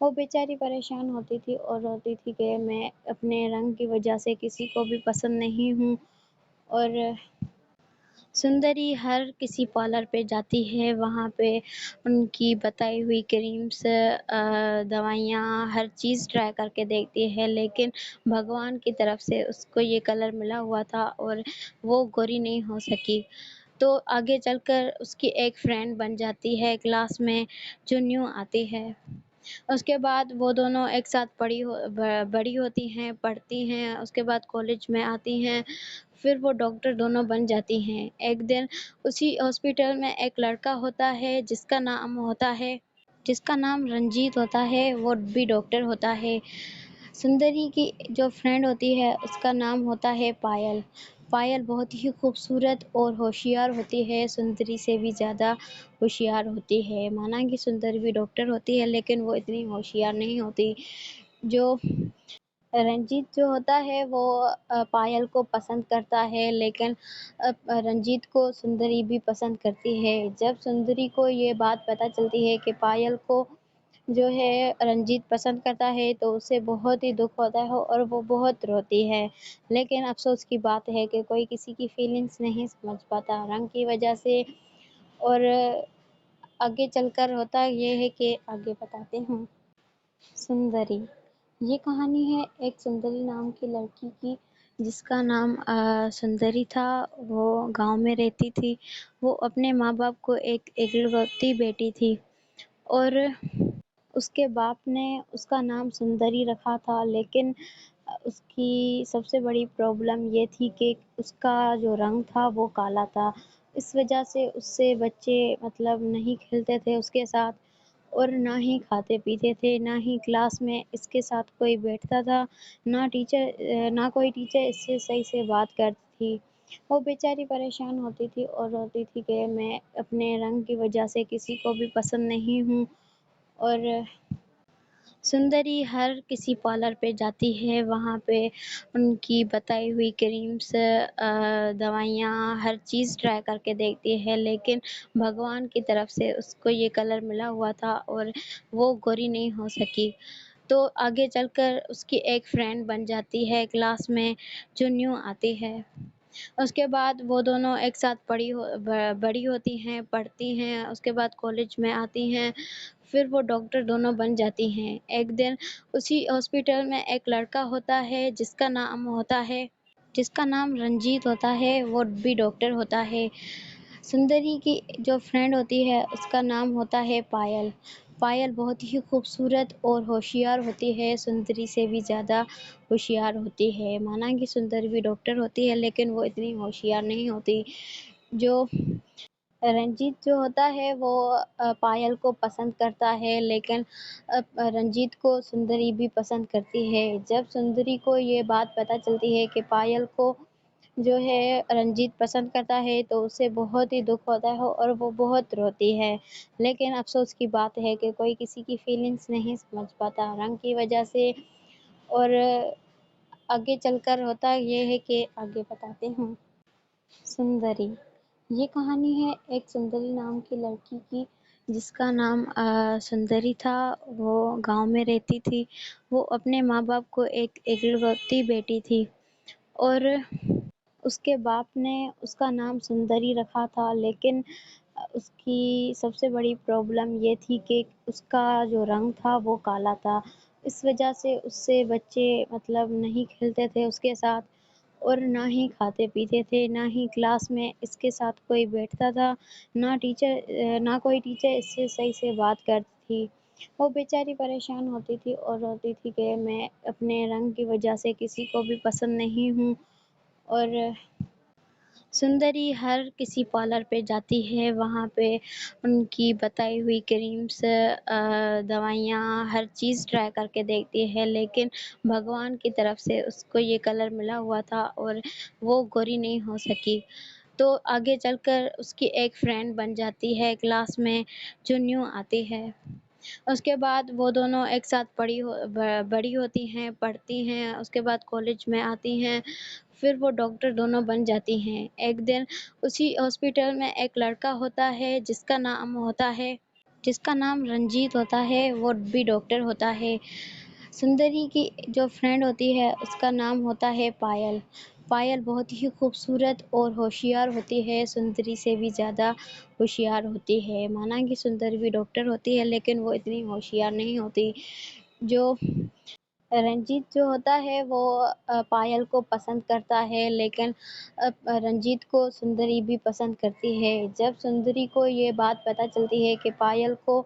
وہ بیچاری پریشان ہوتی تھی اور روتی تھی کہ میں اپنے رنگ کی وجہ سے کسی کو بھی پسند نہیں ہوں، اور سندری ہر کسی پارلر پہ جاتی ہے، وہاں پہ ان کی بتائی ہوئی کریمس، دوائیاں، ہر چیز ٹرائی کر کے دیکھتی ہے، لیکن بھگوان کی طرف سے اس کو یہ کلر ملا ہوا تھا اور وہ گوری نہیں ہو سکی۔ تو آگے چل کر اس کی ایک فرینڈ بن جاتی ہے کلاس میں، جو نیو آتی ہے۔ اس کے بعد وہ دونوں ایک ساتھ بڑی ہوتی ہیں، پڑھتی ہیں، اس کے بعد کالج میں آتی ہیں، پھر وہ ڈاکٹر دونوں بن جاتی ہیں۔ ایک دن اسی ہاسپٹل میں ایک لڑکا ہوتا ہے جس کا نام رنجیت ہوتا ہے، وہ بھی ڈاکٹر ہوتا ہے۔ سندری کی جو فرینڈ ہوتی ہے اس کا نام ہوتا ہے پائل۔ پائل بہت ہی خوبصورت اور ہوشیار ہوتی ہے، سندری سے بھی زیادہ ہوشیار ہوتی ہے۔ مانا کہ سندری بھی ڈاکٹر ہوتی ہے لیکن وہ اتنی ہوشیار نہیں ہوتی۔ جو رنجیت جو ہوتا ہے وہ پائل کو پسند کرتا ہے، لیکن رنجیت کو سندری بھی پسند کرتی ہے۔ جب سندری کو یہ بات پتہ چلتی ہے کہ پائل کو جو ہے رنجیت پسند کرتا ہے تو اسے بہت ہی دکھ ہوتا ہے اور وہ بہت روتی ہے، لیکن افسوس کی بات ہے کہ کوئی کسی کی فیلنگس نہیں سمجھ پاتا رنگ کی وجہ سے۔ اور آگے چل کر ہوتا یہ ہے کہ آگے بتاتے ہوں۔ سندری، یہ کہانی ہے ایک سندری نام کی لڑکی کی، جس کا نام سندری تھا۔ وہ گاؤں میں رہتی تھی، وہ اپنے ماں باپ کو ایک اکلوتی بیٹی تھی، اور اس کے باپ نے اس کا نام سندری رکھا تھا، لیکن اس کی سب سے بڑی پرابلم یہ تھی کہ اس کا جو رنگ تھا وہ کالا تھا۔ اس وجہ سے اس سے بچے نہیں کھیلتے تھے اس کے ساتھ، اور نہ ہی کھاتے پیتے تھے، نہ ہی کلاس میں اس کے ساتھ کوئی بیٹھتا تھا، نہ کوئی ٹیچر اس سے صحیح سے بات کرتی تھی۔ وہ بیچاری پریشان ہوتی تھی اور روتی تھی کہ میں اپنے رنگ کی وجہ سے کسی کو بھی پسند نہیں ہوں، اور سندری ہر کسی پارلر پہ جاتی ہے، وہاں پہ ان کی بتائی ہوئی کریمس، دوائیاں، ہر چیز ٹرائی کر کے دیکھتی ہے، لیکن بھگوان کی طرف سے اس کو یہ کلر ملا ہوا تھا اور وہ گوری نہیں ہو سکی۔ تو آگے چل کر اس کی ایک فرینڈ بن جاتی ہے کلاس میں، جو نیو آتی ہے۔ اس کے بعد وہ دونوں ایک ساتھ بڑی ہوتی ہیں، پڑھتی ہیں، اس کے بعد کالج میں آتی ہیں، پھر وہ ڈاکٹر دونوں بن جاتی ہیں۔ ایک دن اسی ہاسپٹل میں ایک لڑکا ہوتا ہے جس کا نام رنجیت ہوتا ہے، وہ بھی ڈاکٹر ہوتا ہے۔ سندری کی جو فرینڈ ہوتی ہے اس کا نام ہوتا ہے پائل۔ پائل بہت ہی خوبصورت اور ہوشیار ہوتی ہے، سندری سے بھی زیادہ ہوشیار ہوتی ہے۔ مانا کہ سندری بھی ڈاکٹر ہوتی ہے لیکن وہ اتنی ہوشیار نہیں ہوتی۔ جو رنجیت جو ہوتا ہے وہ پائل کو پسند کرتا ہے، لیکن رنجیت کو سندری بھی پسند کرتی ہے۔ جب سندری کو یہ بات پتہ چلتی ہے کہ پائل کو جو ہے رنجیت پسند کرتا ہے تو اسے بہت ہی دکھ ہوتا ہے اور وہ بہت روتی ہے، لیکن افسوس کی بات ہے کہ کوئی کسی کی فیلنگس نہیں سمجھ پاتا رنگ کی وجہ سے۔ اور آگے چل کر ہوتا یہ ہے کہ آگے بتاتے ہوں۔ سندری، یہ کہانی ہے ایک سندری نام کی لڑکی کی، جس کا نام سندری تھا۔ وہ گاؤں میں رہتی تھی، وہ اپنے ماں باپ کو ایک اکلوتی بیٹی تھی، اور اس کے باپ نے اس کا نام سندری رکھا تھا، لیکن اس کی سب سے بڑی پرابلم یہ تھی کہ اس کا جو رنگ تھا وہ کالا تھا۔ اس وجہ سے اس سے بچے نہیں کھیلتے تھے اس کے ساتھ، اور نہ ہی کھاتے پیتے تھے، نہ ہی کلاس میں اس کے ساتھ کوئی بیٹھتا تھا، نہ کوئی ٹیچر اس سے صحیح سے بات کرتی تھی۔ وہ بیچاری پریشان ہوتی تھی اور روتی تھی کہ میں اپنے رنگ کی وجہ سے کسی کو بھی پسند نہیں ہوں، اور سندری ہر کسی پارلر پہ جاتی ہے، وہاں پہ ان کی بتائی ہوئی کریمس، دوائیاں، ہر چیز ٹرائی کر کے دیکھتی ہے، لیکن بھگوان کی طرف سے اس کو یہ کلر ملا ہوا تھا اور وہ گوری نہیں ہو سکی۔ تو آگے چل کر اس کی ایک فرینڈ بن جاتی ہے کلاس میں، جو نیو آتی ہے۔ اس کے بعد وہ دونوں ایک ساتھ بڑی ہوتی ہیں، پڑھتی ہیں، اس کے بعد کالج میں آتی ہیں، پھر وہ ڈاکٹر دونوں بن جاتی ہیں۔ ایک دن اسی ہاسپٹل میں ایک لڑکا ہوتا ہے جس کا نام جس کا نام رنجیت ہوتا ہے وہ بھی ڈاکٹر ہوتا ہے۔ سندری کی جو فرینڈ ہوتی ہے اس کا نام ہوتا ہے پائل۔ پائل بہت ہی خوبصورت اور ہوشیار ہوتی ہے، سندری سے بھی زیادہ ہوشیار ہوتی ہے۔ مانا کہ سندری بھی ڈاکٹر ہوتی ہے لیکن وہ اتنی ہوشیار نہیں ہوتی۔ جو رنجیت جو ہوتا ہے وہ پائل کو پسند کرتا ہے، لیکن رنجیت کو سندری بھی پسند کرتی ہے۔ جب سندری کو یہ بات پتہ چلتی ہے کہ پائل کو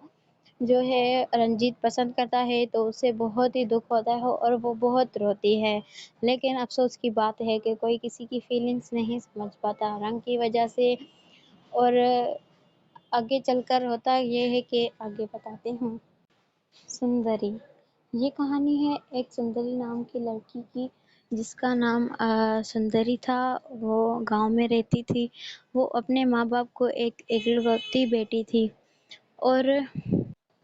جو ہے رنجیت پسند کرتا ہے تو اسے بہت ہی دکھ ہوتا ہے اور وہ بہت روتی ہے، لیکن افسوس کی بات ہے کہ کوئی کسی کی فیلنگس نہیں سمجھ پاتا رنگ کی وجہ سے۔ اور آگے چل کر ہوتا یہ ہے کہ آگے بتاتے ہوں۔ سندری، یہ کہانی ہے ایک سندری نام کی لڑکی کی جس کا نام سندری تھا۔ وہ گاؤں میں رہتی تھی۔ وہ اپنے ماں باپ کو ایک اکلوتی بیٹی تھی اور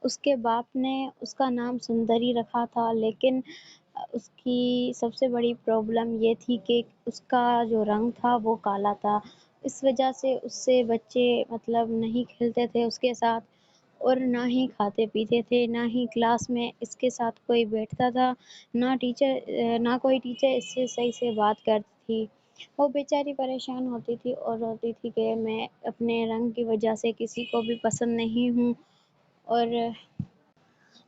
اس کے باپ نے اس کا نام سندری رکھا تھا، لیکن اس کی سب سے بڑی پرابلم یہ تھی کہ اس کا جو رنگ تھا وہ کالا تھا۔ اس وجہ سے اس سے بچے نہیں کھیلتے تھے اس کے ساتھ، اور نہ ہی کھاتے پیتے تھے، نہ ہی کلاس میں اس کے ساتھ کوئی بیٹھتا تھا، نہ کوئی ٹیچر اس سے صحیح سے بات کرتی تھی۔ وہ بیچاری پریشان ہوتی تھی اور روتی تھی کہ میں اپنے رنگ کی وجہ سے کسی کو بھی پسند نہیں ہوں۔ اور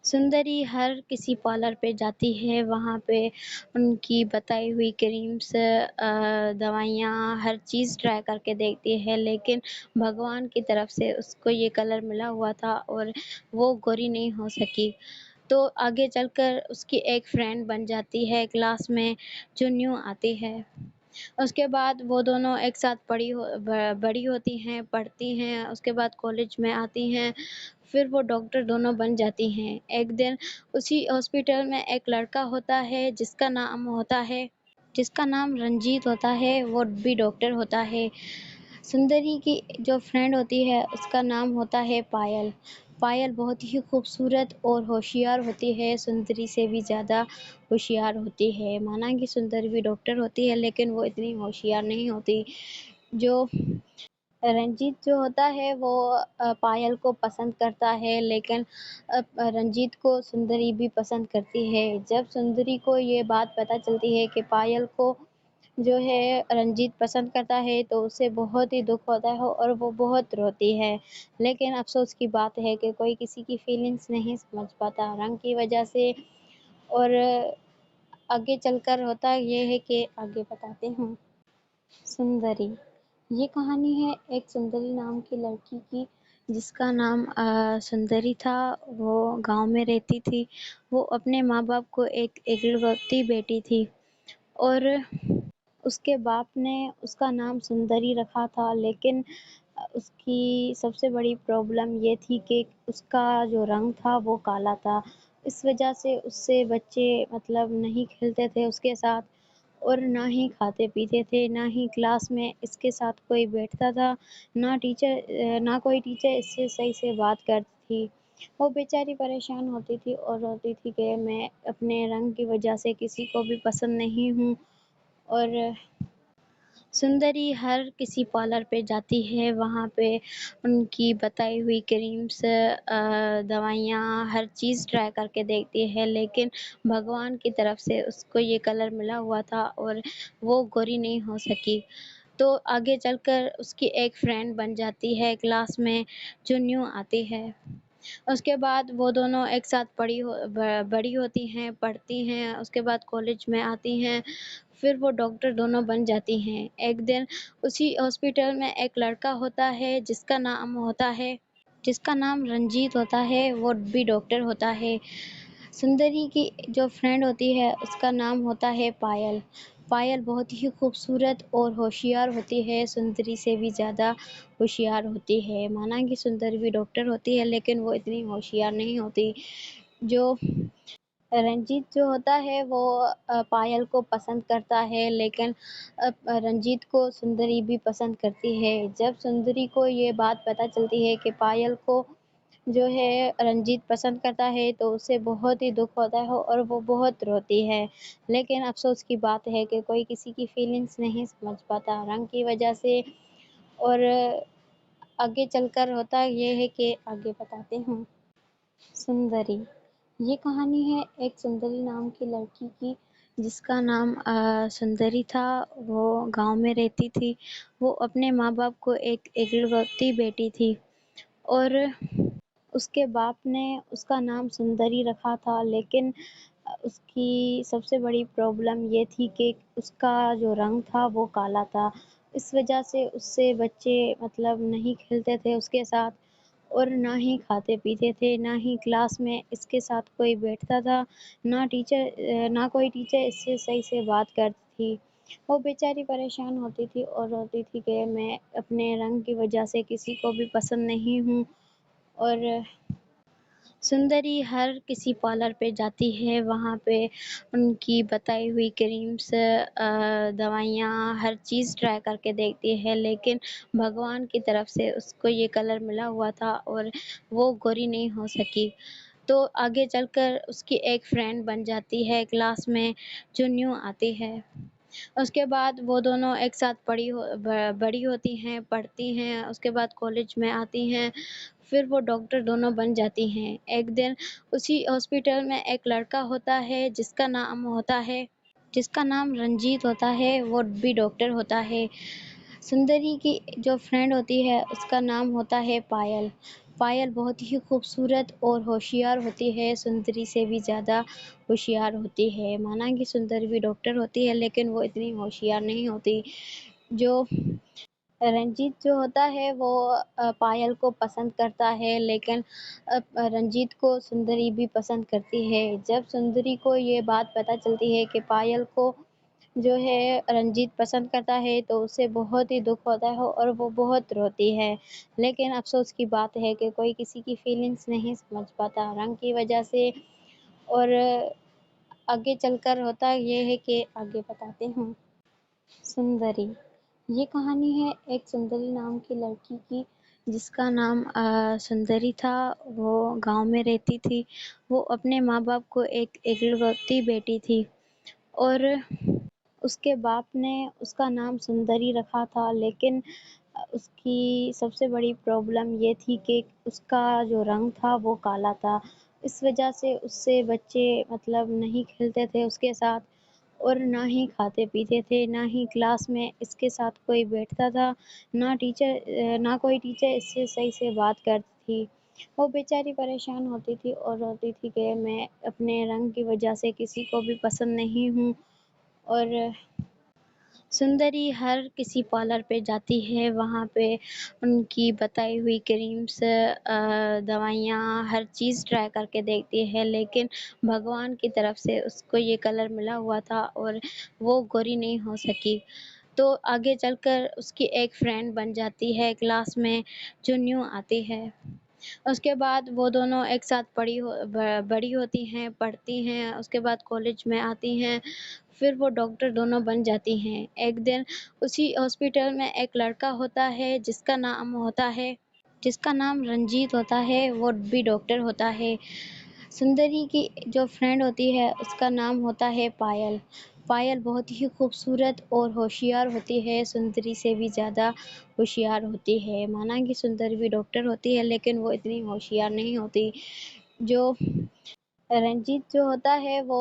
سندری ہر کسی پارلر پہ جاتی ہے، وہاں پہ ان کی بتائی ہوئی کریمس، دوائیاں، ہر چیز ٹرائی کر کے دیکھتی ہے، لیکن بھگوان کی طرف سے اس کو یہ کلر ملا ہوا تھا اور وہ گوری نہیں ہو سکی۔ تو آگے چل کر اس کی ایک فرینڈ بن جاتی ہے کلاس میں جو نیو آتی ہے۔ اس کے بعد وہ دونوں ایک ساتھ بڑی ہوتی ہیں، پڑھتی ہیں، اس کے بعد کالج میں آتی ہیں، پھر وہ ڈاکٹر دونوں بن جاتی ہیں۔ ایک دن اسی ہاسپٹل میں ایک لڑکا ہوتا ہے جس کا نام رنجیت ہوتا ہے، وہ بھی ڈاکٹر ہوتا ہے۔ سندری کی جو فرینڈ ہوتی ہے اس کا نام ہوتا ہے پائل۔ پائل بہت ہی خوبصورت اور ہوشیار ہوتی ہے، سندری سے بھی زیادہ ہوشیار ہوتی ہے۔ مانا کہ سندری بھی ڈاکٹر ہوتی ہے لیکن وہ اتنی ہوشیار نہیں ہوتی۔ جو رنجیت جو ہوتا ہے وہ پائل کو پسند کرتا ہے، لیکن رنجیت کو سندری بھی پسند کرتی ہے۔ جب سندری کو یہ بات پتہ چلتی ہے کہ پائل کو جو ہے رنجیت پسند کرتا ہے تو اسے بہت ہی دکھ ہوتا ہے اور وہ بہت روتی ہے، لیکن افسوس کی بات ہے کہ کوئی کسی کی فیلنگس نہیں سمجھ پاتا رنگ کی وجہ سے۔ اور آگے چل کر ہوتا یہ ہے کہ آگے بتاتے ہوں۔ سندری، یہ کہانی ہے ایک سندری نام کی لڑکی کی جس کا نام سندری تھا۔ وہ گاؤں میں رہتی تھی۔ وہ اپنے ماں باپ کو ایک اکلوتی بیٹی تھی اور آگے چل کر ہوتا یہ ہے کہ آگے بتاتے ہوں۔ سندری، یہ کہانی ہے ایک سندری نام کی لڑکی کی جس کا نام سندری تھا۔ وہ گاؤں میں رہتی تھی۔ وہ اپنے ماں باپ کو ایک اکلوتی بیٹی تھی اور اس کے باپ نے اس کا نام سندری رکھا تھا، لیکن اس کی سب سے بڑی پرابلم یہ تھی کہ اس کا جو رنگ تھا وہ کالا تھا۔ اس وجہ سے اس سے بچے نہیں کھیلتے تھے اس کے ساتھ، اور نہ ہی کھاتے پیتے تھے، نہ ہی کلاس میں اس کے ساتھ کوئی بیٹھتا تھا، نہ کوئی ٹیچر اس سے صحیح سے بات کرتی تھی۔ وہ بیچاری پریشان ہوتی تھی اور روتی تھی کہ میں اپنے رنگ کی وجہ سے کسی کو بھی پسند نہیں ہوں۔ اور سندری ہر کسی پارلر پہ جاتی ہے، وہاں پہ ان کی بتائی ہوئی کریمس، دوائیاں، ہر چیز ٹرائی کر کے دیکھتی ہے، لیکن بھگوان کی طرف سے اس کو یہ کلر ملا ہوا تھا اور وہ گوری نہیں ہو سکی۔ تو آگے چل کر اس کی ایک فرینڈ بن جاتی ہے کلاس میں جو نیو آتی ہے۔ اس کے بعد وہ دونوں ایک ساتھ بڑی ہوتی ہیں، پڑھتی ہیں، اس کے بعد کالج میں آتی ہیں، پھر وہ ڈاکٹر دونوں بن جاتی ہیں۔ ایک دن اسی ہاسپٹل میں ایک لڑکا ہوتا ہے جس کا نام رنجیت ہوتا ہے، وہ بھی ڈاکٹر ہوتا ہے۔ سندری کی جو فرینڈ ہوتی ہے اس کا نام ہوتا ہے پائل۔ پائل بہت ہی خوبصورت اور ہوشیار ہوتی ہے، سندری سے بھی زیادہ ہوشیار ہوتی ہے۔ مانا کہ سندری بھی ڈاکٹر ہوتی ہے لیکن وہ اتنی ہوشیار نہیں ہوتی۔ جو رنجیت جو ہوتا ہے وہ پائل کو پسند کرتا ہے، لیکن رنجیت کو سندری بھی پسند کرتی ہے۔ جب سندری کو یہ بات پتہ چلتی ہے کہ پائل کو جو ہے رنجیت پسند کرتا ہے تو اسے بہت ہی دکھ ہوتا ہے اور وہ بہت روتی ہے، لیکن افسوس کی بات ہے کہ کوئی کسی کی فیلنگس نہیں سمجھ پاتا رنگ کی وجہ سے۔ اور آگے چل کر ہوتا یہ ہے کہ آگے بتاتے ہیں۔ سندری، یہ کہانی ہے ایک سندری نام کی لڑکی کی جس کا نام سندری تھا۔ وہ گاؤں میں رہتی تھی۔ وہ اپنے ماں باپ کو ایک اکلوتی بیٹی تھی اور اس کے باپ نے اس کا نام سندری رکھا تھا، لیکن اس کی سب سے بڑی پرابلم یہ تھی کہ اس کا جو رنگ تھا وہ کالا تھا۔ اس وجہ سے اس سے بچے نہیں کھیلتے تھے اس کے ساتھ، اور نہ ہی کھاتے پیتے تھے، نہ ہی کلاس میں اس کے ساتھ کوئی بیٹھتا تھا، نہ کوئی ٹیچر اس سے صحیح سے بات کرتی تھی۔ وہ بیچاری پریشان ہوتی تھی اور روتی تھی کہ میں اپنے رنگ کی وجہ سے کسی کو بھی پسند نہیں ہوں۔ اور سندری ہر کسی پارلر پہ جاتی ہے، وہاں پہ ان کی بتائی ہوئی کریمس، دوائیاں، ہر چیز ٹرائی کر کے دیکھتی ہے، لیکن بھگوان کی طرف سے اس کو یہ کلر ملا ہوا تھا اور وہ گوری نہیں ہو سکی۔ تو آگے چل کر اس کی ایک فرینڈ بن جاتی ہے کلاس میں جو نیو آتی ہے۔ اس کے بعد وہ دونوں ایک ساتھ بڑی ہوتی ہیں، پڑھتی ہیں، اس کے بعد کالج میں آتی ہیں، پھر وہ ڈاکٹر دونوں بن جاتی ہیں۔ ایک دن اسی ہاسپٹل میں ایک لڑکا ہوتا ہے جس کا نام رنجیت ہوتا ہے، وہ بھی ڈاکٹر ہوتا ہے۔ سندری کی جو فرینڈ ہوتی ہے اس کا نام ہوتا ہے پائل۔ پائل بہت ہی خوبصورت اور ہوشیار ہوتی ہے، سندری سے بھی زیادہ ہوشیار ہوتی ہے۔ مانا کہ سندری بھی ڈاکٹر ہوتی ہے لیکن وہ اتنی ہوشیار نہیں ہوتی۔ جو رنجیت جو ہوتا ہے وہ پائل کو پسند کرتا ہے، لیکن رنجیت کو سندری بھی پسند کرتی ہے۔ جب سندری کو یہ بات پتہ چلتی ہے کہ پائل کو جو ہے رنجیت پسند کرتا ہے تو اسے بہت ہی دکھ ہوتا ہے اور وہ بہت روتی ہے، لیکن افسوس کی بات ہے کہ کوئی کسی کی فیلنگس نہیں سمجھ پاتا رنگ کی وجہ سے۔ اور آگے چل کر ہوتا یہ ہے کہ آگے بتاتے ہیں۔ سندری، یہ کہانی ہے ایک سندری نام کی لڑکی کی جس کا نام سندری تھا۔ وہ گاؤں میں رہتی تھی۔ وہ اپنے ماں باپ کو ایک اکلوتی بیٹی تھی اور اس کے باپ نے اس کا نام سندری رکھا تھا، لیکن اس کی سب سے بڑی پرابلم یہ تھی کہ اس کا جو رنگ تھا وہ کالا تھا۔ اس وجہ سے اس سے بچے نہیں کھیلتے تھے اس کے ساتھ، اور نہ ہی کھاتے پیتے تھے، نہ ہی کلاس میں اس کے ساتھ کوئی بیٹھتا تھا، نہ کوئی ٹیچر اس سے صحیح سے بات کرتی تھی۔ وہ بیچاری پریشان ہوتی تھی اور روتی تھی کہ میں اپنے رنگ کی وجہ سے کسی کو بھی پسند نہیں ہوں۔ اور سندری ہر کسی پارلر پہ جاتی ہے، وہاں پہ ان کی بتائی ہوئی کریمس، دوائیاں، ہر چیز ٹرائی کر کے دیکھتی ہے، لیکن بھگوان کی طرف سے اس کو یہ کلر ملا ہوا تھا اور وہ گوری نہیں ہو سکی۔ تو آگے چل کر اس کی ایک فرینڈ بن جاتی ہے کلاس میں جو نیو آتی ہے۔ اس کے بعد وہ دونوں ایک ساتھ بڑی ہوتی ہیں، پڑھتی ہیں، اس کے بعد کالج میں آتی ہیں، پھر وہ ڈاکٹر دونوں بن جاتی ہیں۔ ایک دن اسی ہاسپٹل میں ایک لڑکا ہوتا ہے جس کا نام رنجیت ہوتا ہے، وہ بھی ڈاکٹر ہوتا ہے۔ سندری کی جو فرینڈ ہوتی ہے اس کا نام ہوتا ہے پائل۔ پائل بہت ہی خوبصورت اور ہوشیار ہوتی ہے، سندری سے بھی زیادہ ہوشیار ہوتی ہے۔ مانا کہ سندری بھی ڈاکٹر ہوتی ہے لیکن وہ اتنی ہوشیار نہیں ہوتی۔ جو رنجیت جو ہوتا ہے وہ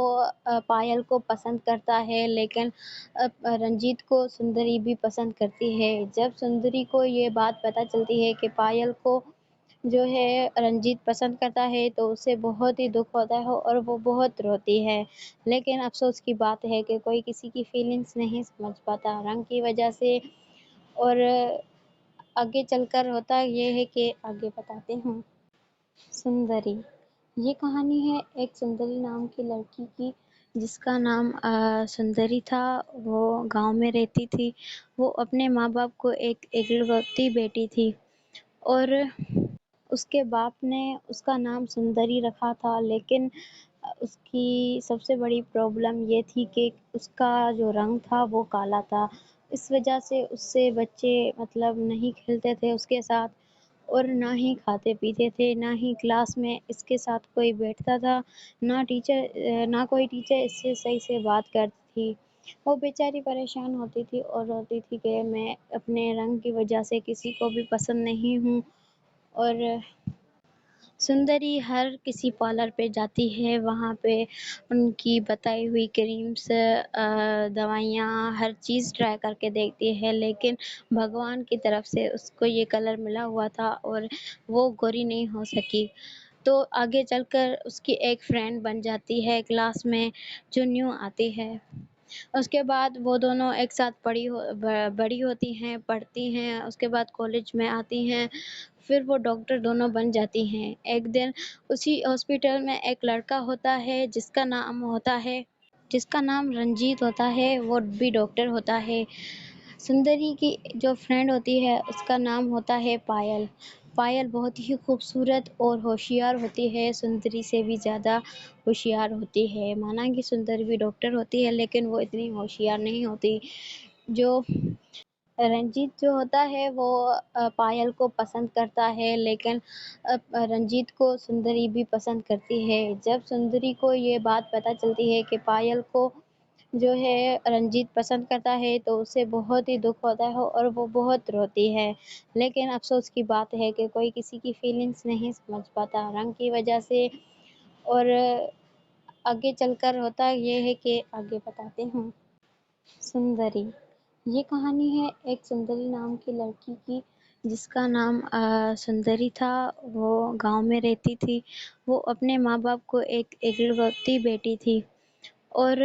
پائل کو پسند کرتا ہے، لیکن رنجیت کو سندری بھی پسند کرتی ہے۔ جب سندری کو یہ بات پتہ چلتی ہے کہ پائل کو جو ہے رنجیت پسند کرتا ہے تو اسے بہت ہی دکھ ہوتا ہے اور وہ بہت روتی ہے، لیکن افسوس کی بات ہے کہ کوئی کسی کی فیلنگس نہیں سمجھ پاتا رنگ کی وجہ سے۔ اور آگے چل کر ہوتا یہ ہے کہ آگے بتاتے ہیں۔ سندری، یہ کہانی ہے ایک سندری نام کی لڑکی کی جس کا نام سندری تھا۔ وہ گاؤں میں رہتی تھی۔ وہ اپنے ماں باپ کو ایک اکلوتی بیٹی تھی اور اس کے باپ نے اس کا نام سندری رکھا تھا، لیکن اس کی سب سے بڑی پرابلم یہ تھی کہ اس کا جو رنگ تھا وہ کالا تھا۔ اس وجہ سے اس سے بچے نہیں کھیلتے تھے اس کے ساتھ، اور نہ ہی کھاتے پیتے تھے، نہ ہی کلاس میں اس کے ساتھ کوئی بیٹھتا تھا، نہ کوئی ٹیچر اس سے صحیح سے بات کرتی تھی۔ وہ بیچاری پریشان ہوتی تھی اور روتی تھی کہ میں اپنے رنگ کی وجہ سے کسی کو بھی پسند نہیں ہوں، اور سندری ہر کسی پارلر پہ جاتی ہے، وہاں پہ ان کی بتائی ہوئی کریمس، دوائیاں، ہر چیز ٹرائی کر کے دیکھتی ہے، لیکن بھگوان کی طرف سے اس کو یہ کلر ملا ہوا تھا اور وہ گوری نہیں ہو سکی۔ تو آگے چل کر اس کی ایک فرینڈ بن جاتی ہے کلاس میں، جو نیو آتی ہے۔ اس کے بعد وہ دونوں ایک ساتھ بڑی ہوتی ہیں، پڑھتی ہیں، اس کے بعد کالج میں آتی ہیں، پھر وہ ڈاکٹر دونوں بن جاتی ہیں۔ ایک دن اسی ہاسپٹل میں ایک لڑکا ہوتا ہے جس کا نام رنجیت ہوتا ہے، وہ بھی ڈاکٹر ہوتا ہے۔ سندری کی جو فرینڈ ہوتی ہے اس کا نام ہوتا ہے پائل۔ پائل بہت ہی خوبصورت اور ہوشیار ہوتی ہے، سندری سے بھی زیادہ ہوشیار ہوتی ہے۔ مانا کہ سندری بھی ڈاکٹر ہوتی ہے لیکن وہ اتنی ہوشیار نہیں ہوتی۔ جو رنجیت جو ہوتا ہے وہ پائل کو پسند کرتا ہے، لیکن رنجیت کو سندری بھی پسند کرتی ہے۔ جب سندری کو یہ بات پتہ چلتی ہے کہ پائل کو جو ہے رنجیت پسند کرتا ہے تو اسے بہت ہی دکھ ہوتا ہے اور وہ بہت روتی ہے، لیکن افسوس کی بات ہے کہ کوئی کسی کی فیلنگس نہیں سمجھ پاتا رنگ کی وجہ سے۔ اور آگے چل کر ہوتا یہ ہے کہ آگے بتاتے ہوں۔ سندری، یہ کہانی ہے ایک سندری نام کی لڑکی کی، جس کا نام سندری تھا۔ وہ گاؤں میں رہتی تھی، وہ اپنے ماں باپ کو ایک اکلوتی بیٹی تھی، اور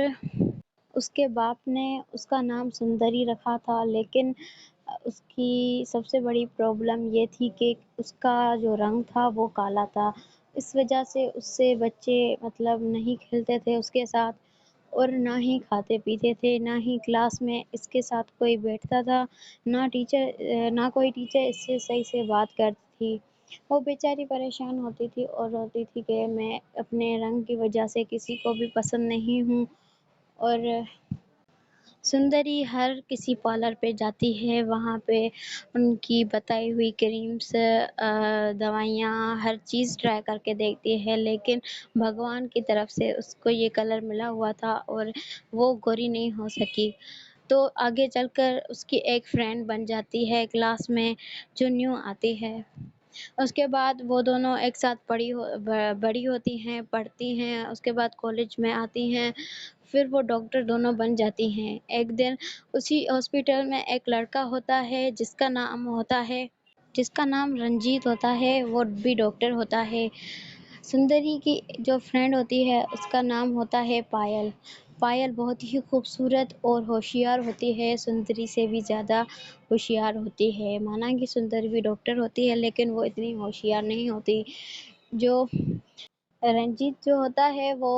اس کے باپ نے اس کا نام سندری رکھا تھا، لیکن اس کی سب سے بڑی پرابلم یہ تھی کہ اس کا جو رنگ تھا وہ کالا تھا۔ اس وجہ سے اس سے بچے مطلب نہیں کھیلتے تھے اس کے ساتھ، اور نہ ہی کھاتے پیتے تھے، نہ ہی کلاس میں اس کے ساتھ کوئی بیٹھتا تھا، نہ کوئی ٹیچر اس سے صحیح سے بات کرتی تھی۔ وہ بیچاری پریشان ہوتی تھی اور روتی تھی کہ میں اپنے رنگ کی وجہ سے کسی کو بھی پسند نہیں ہوں، اور سندری ہر کسی پارلر پہ جاتی ہے، وہاں پہ ان کی بتائی ہوئی کریمس، دوائیاں، ہر چیز ٹرائی کر کے دیکھتی ہے، لیکن بھگوان کی طرف سے اس کو یہ کلر ملا ہوا تھا اور وہ گوری نہیں ہو سکی۔ تو آگے چل کر اس کی ایک فرینڈ بن جاتی ہے کلاس میں، جو نیو آتی ہے۔ اس کے بعد وہ دونوں ایک ساتھ بڑی ہوتی ہیں، پڑھتی ہیں، اس کے بعد کالج میں آتی ہیں، پھر وہ ڈاکٹر دونوں بن جاتی ہیں۔ ایک دن اسی ہاسپٹل میں ایک لڑکا ہوتا ہے جس کا نام رنجیت ہوتا ہے، وہ بھی ڈاکٹر ہوتا ہے۔ سندری کی جو فرینڈ ہوتی ہے اس کا نام ہوتا ہے پائل۔ پائل بہت ہی خوبصورت اور ہوشیار ہوتی ہے، سندری سے بھی زیادہ ہوشیار ہوتی ہے۔ مانا کہ سندری بھی ڈاکٹر ہوتی ہے لیکن وہ اتنی ہوشیار نہیں ہوتی۔ جو رنجیت جو ہوتا ہے وہ